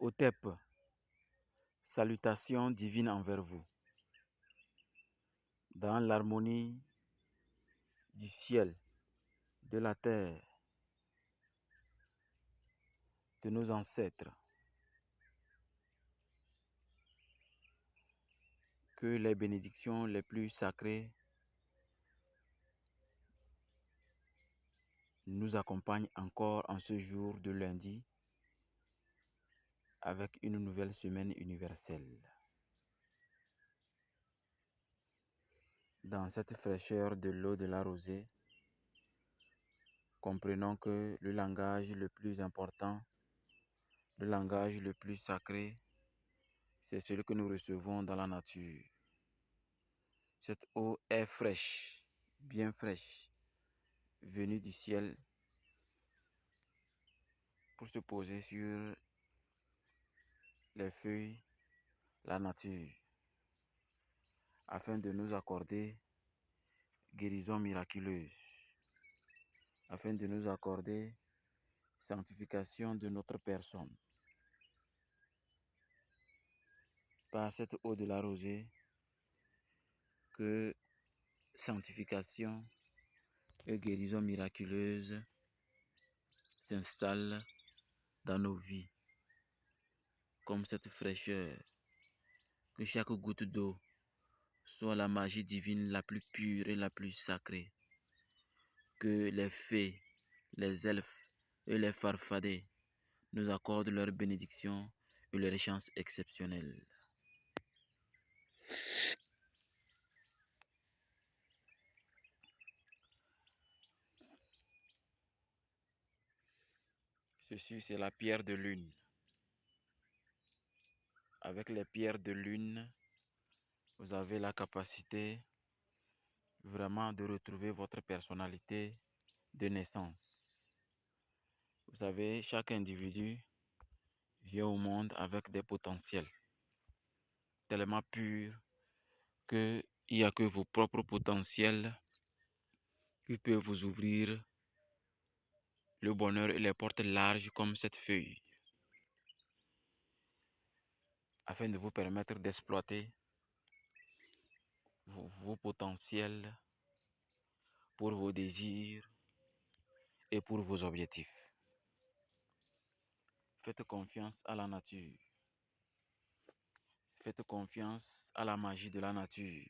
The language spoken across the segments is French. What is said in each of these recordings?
Otep, salutations divines envers vous. Dans l'harmonie du ciel, de la terre, de nos ancêtres, que les bénédictions les plus sacrées nous accompagnent encore en ce jour de lundi avec une nouvelle semaine universelle. Dans cette fraîcheur de l'eau de la rosée, comprenons que le langage le plus important, le langage le plus sacré, c'est celui que nous recevons dans la nature. Cette eau est fraîche, bien fraîche, venue du ciel pour se poser sur les feuilles, la nature, afin de nous accorder guérison miraculeuse, afin de nous accorder sanctification de notre personne. Par cette eau de la rosée, que sanctification et guérison miraculeuse s'installent dans nos vies, comme cette fraîcheur, que chaque goutte d'eau soit la magie divine la plus pure et la plus sacrée, que les fées, les elfes et les farfadets nous accordent leur bénédiction et leur chance exceptionnelle. Ceci, c'est la pierre de lune. Avec les pierres de lune, vous avez la capacité vraiment de retrouver votre personnalité de naissance. Vous savez, chaque individu vient au monde avec des potentiels tellement purs qu'il n'y a que vos propres potentiels qui peuvent vous ouvrir le bonheur et les portes larges comme cette feuille, afin de vous permettre d'exploiter vos potentiels pour vos désirs et pour vos objectifs. Faites confiance à la nature. Faites confiance à la magie de la nature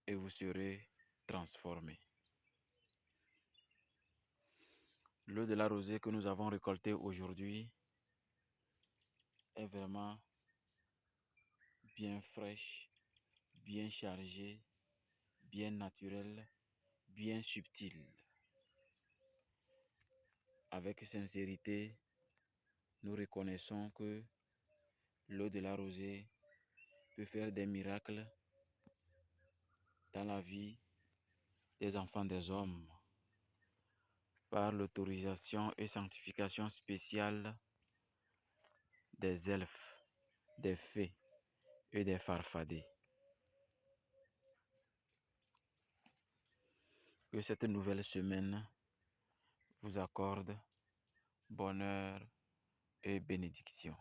et vous serez transformés. L'eau de la rosée que nous avons récoltée aujourd'hui est vraiment bien fraîche, bien chargée, bien naturelle, bien subtile. Avec sincérité, nous reconnaissons que l'eau de la rosée peut faire des miracles dans la vie des enfants des hommes par l'autorisation et sanctification spéciale des elfes, des fées et des farfadets. Que cette nouvelle semaine vous accorde bonheur et bénédiction.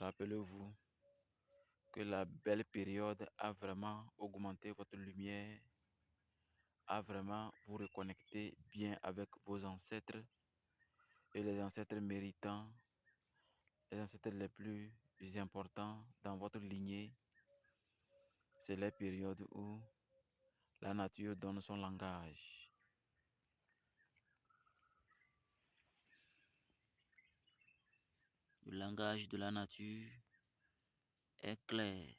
Rappelez-vous que la belle période a vraiment augmenté votre lumière, a vraiment vous reconnecté bien avec vos ancêtres et les ancêtres méritants, les ancêtres les plus importants dans votre lignée. C'est les périodes où la nature donne son langage. Le langage de la nature est clair.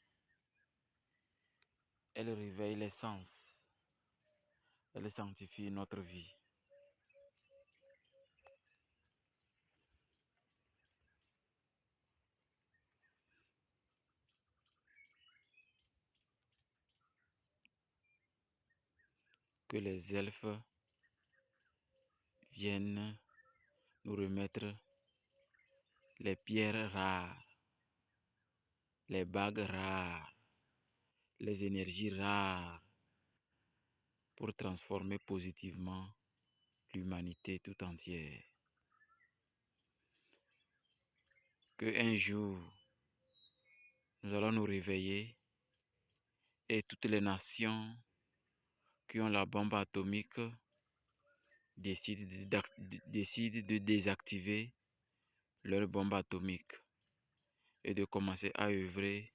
Elle réveille les sens. Elle sanctifie notre vie. Que les elfes viennent nous remettre les pierres rares, les bagues rares, les énergies rares pour transformer positivement l'humanité tout entière. Que un jour, nous allons nous réveiller et toutes les nations qui ont la bombe atomique décident de désactiver leur bombe atomique et de commencer à œuvrer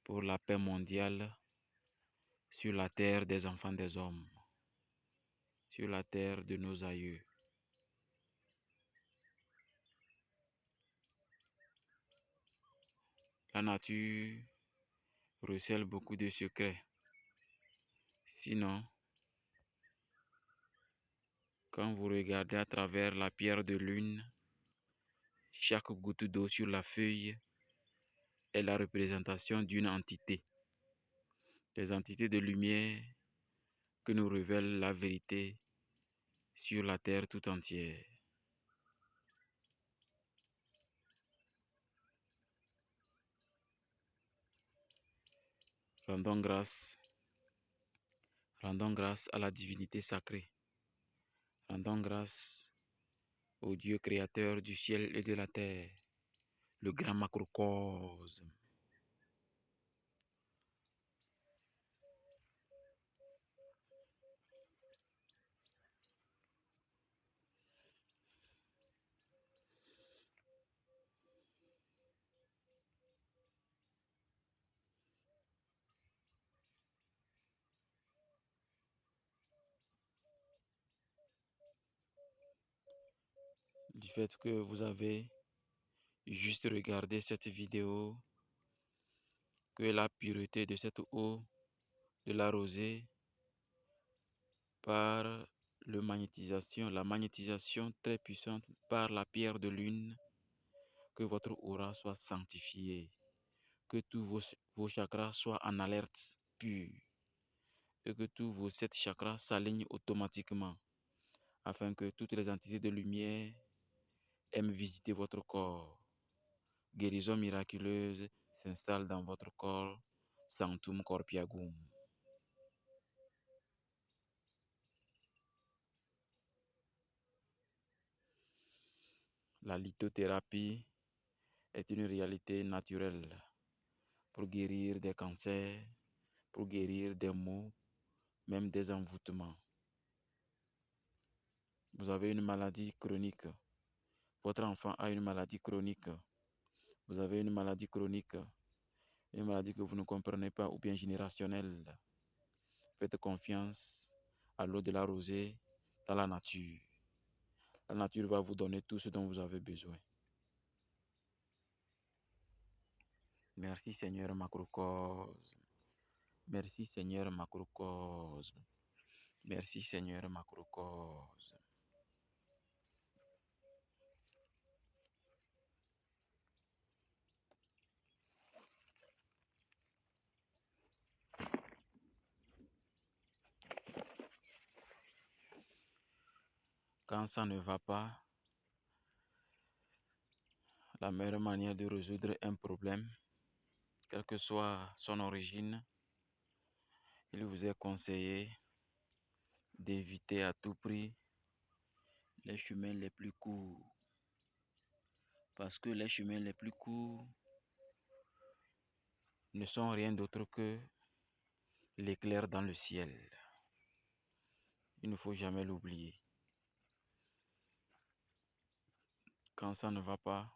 pour la paix mondiale sur la terre des enfants des hommes, sur la terre de nos aïeux. La nature recèle beaucoup de secrets. Sinon, quand vous regardez à travers la pierre de lune, chaque goutte d'eau sur la feuille est la représentation d'une entité. Des entités de lumière que nous révèlent la vérité sur la terre tout entière. Rendons grâce à la divinité sacrée. Rendons grâce au Dieu créateur du ciel et de la terre, le grand macrocosme. Du fait que vous avez juste regardé cette vidéo, que la pureté de cette eau de la rosée par la magnétisation très puissante par la pierre de lune, que votre aura soit sanctifiée, que tous vos chakras soient en alerte pure et que tous vos 7 chakras s'alignent automatiquement afin que toutes les entités de lumière aiment visiter votre corps. Guérison miraculeuse s'installe dans votre corps, Sanctum Corpiagum. La lithothérapie est une réalité naturelle pour guérir des cancers, pour guérir des maux, même des envoûtements. Vous avez une maladie chronique. Votre enfant a une maladie chronique. Vous avez une maladie chronique, une maladie que vous ne comprenez pas ou bien générationnelle. Faites confiance à l'eau de la rosée dans la nature. La nature va vous donner tout ce dont vous avez besoin. Merci Seigneur Macrocosme. Merci Seigneur Macrocosme. Merci Seigneur Macrocosme. Quand ça ne va pas, la meilleure manière de résoudre un problème, quelle que soit son origine, il vous est conseillé d'éviter à tout prix les chemins les plus courts. Parce que les chemins les plus courts ne sont rien d'autre que l'éclair dans le ciel. Il ne faut jamais l'oublier. Quand ça ne va pas,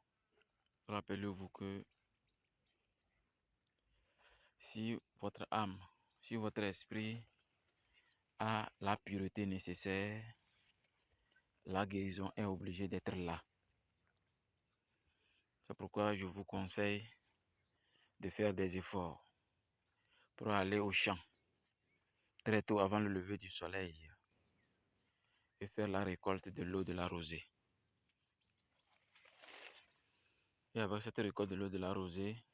rappelez-vous que si votre âme, si votre esprit a la pureté nécessaire, la guérison est obligée d'être là. C'est pourquoi je vous conseille de faire des efforts pour aller au champ très tôt avant le lever du soleil et faire la récolte de l'eau de la rosée. Et avec cette récolte de l'eau de la rosée,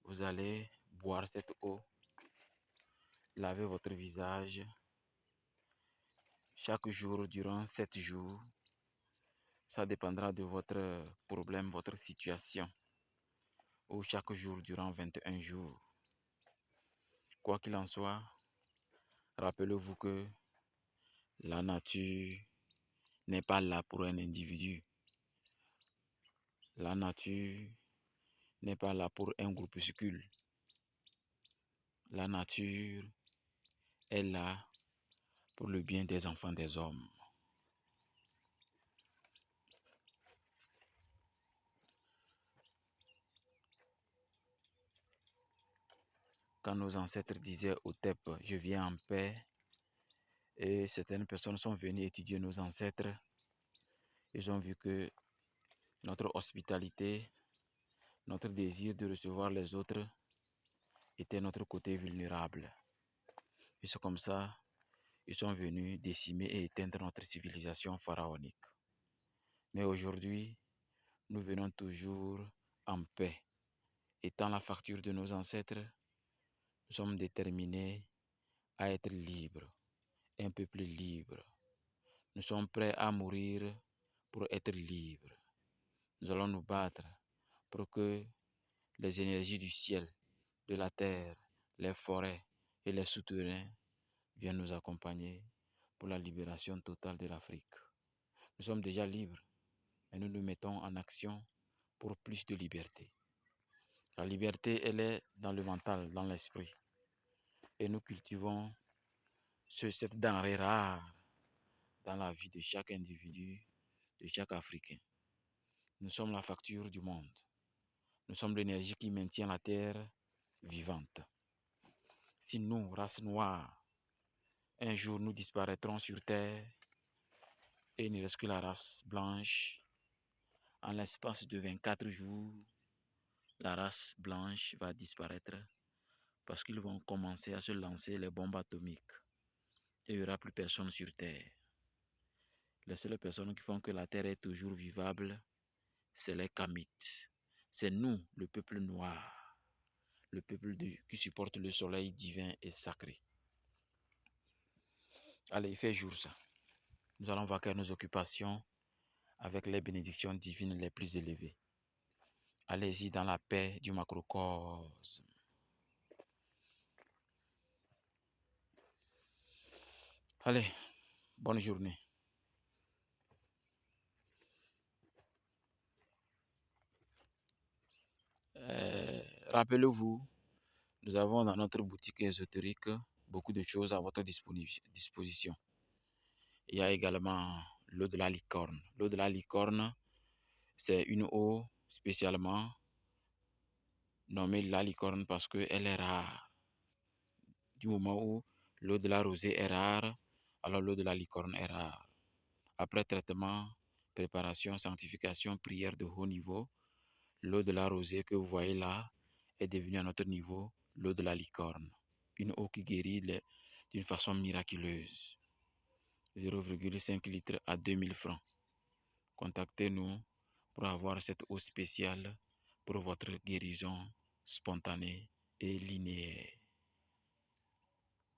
vous allez boire cette eau, laver votre visage chaque jour durant 7 jours. Ça dépendra de votre problème, votre situation. Ou chaque jour durant 21 jours. Quoi qu'il en soit, Rappelez-vous que la nature n'est pas là pour un individu. La nature n'est pas là pour un groupuscule. La nature est là pour le bien des enfants des hommes. Quand nos ancêtres disaient au Tep, je viens en paix, et certaines personnes sont venues étudier nos ancêtres, ils ont vu que notre hospitalité, notre désir de recevoir les autres était notre côté vulnérable. Et c'est comme ça ils sont venus décimer et éteindre notre civilisation pharaonique. Mais aujourd'hui, nous venons toujours en paix. Étant la facture de nos ancêtres, nous sommes déterminés à être libres, un peu plus libres. Nous sommes prêts à mourir pour être libres. Nous allons nous battre pour que les énergies du ciel, de la terre, les forêts et les souterrains viennent nous accompagner pour la libération totale de l'Afrique. Nous sommes déjà libres, mais nous nous mettons en action pour plus de liberté. La liberté, elle est dans le mental, dans l'esprit. Et nous cultivons cette denrée rare dans la vie de chaque individu, de chaque Africain. Nous sommes la facture du monde. Nous sommes l'énergie qui maintient la terre vivante. Si nous, race noire, un jour nous disparaîtrons sur terre et il ne reste que la race blanche, en l'espace de 24 jours, la race blanche va disparaître parce qu'ils vont commencer à se lancer les bombes atomiques. Et il n'y aura plus personne sur terre. Les seules personnes qui font que la terre est toujours vivable, c'est les Kamites. C'est nous, le peuple noir, le peuple qui supporte le soleil divin et sacré. Allez, il fait jour ça. Nous allons vaquer nos occupations avec les bénédictions divines les plus élevées. Allez-y dans la paix du macrocosme. Allez, bonne journée. Rappelez-vous, nous avons dans notre boutique ésotérique beaucoup de choses à votre disposition. Il y a également l'eau de la licorne. L'eau de la licorne, c'est une eau spécialement nommée la licorne parce qu'elle est rare. Du moment où l'eau de la rosée est rare, alors l'eau de la licorne est rare. Après traitement, préparation, sanctification, prière de haut niveau, l'eau de la rosée que vous voyez là est devenue à notre niveau l'eau de la licorne. Une eau qui guérit d'une façon miraculeuse. 0,5 litres à 2000 francs. Contactez-nous pour avoir cette eau spéciale pour votre guérison spontanée et linéaire.